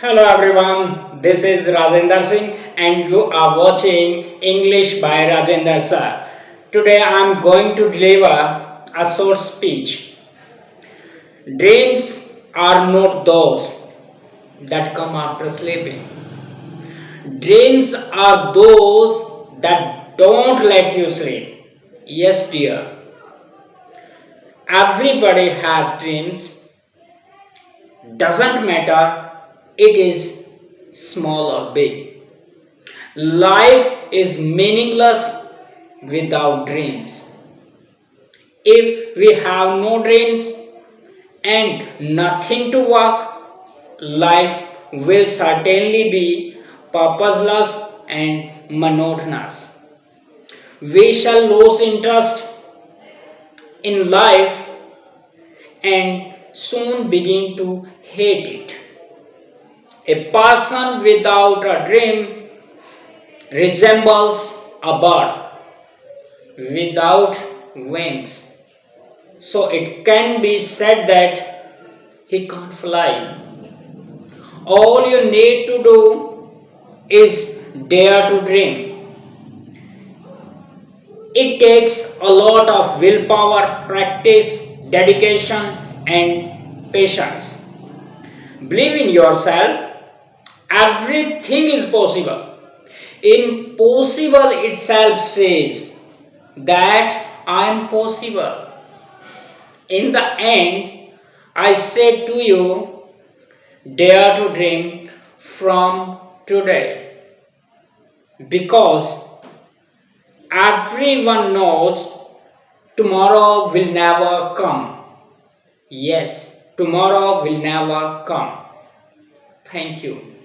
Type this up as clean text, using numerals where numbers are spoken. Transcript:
Hello everyone, this is Rajender Singh and you are watching English by Rajender Sir. Today I am going to deliver a short speech. Dreams are not those that come after sleeping. Dreams are those that don't let you sleep. Yes dear, everybody has dreams. Doesn't matter it is small or big. Life is meaningless without dreams. If we have no dreams and nothing to work, life will certainly be purposeless and monotonous. We shall lose interest in life and soon begin to hate it. A person without a dream resembles a bird without wings. So it can be said that he can't fly. All you need to do is dare to dream. It takes a lot of willpower, practice, dedication, and patience. Believe in yourself, everything is possible. Impossible itself says that I am possible. In the end, I say to you, dare to dream from today because everyone knows tomorrow will never come. Yes, tomorrow will never come. Thank you.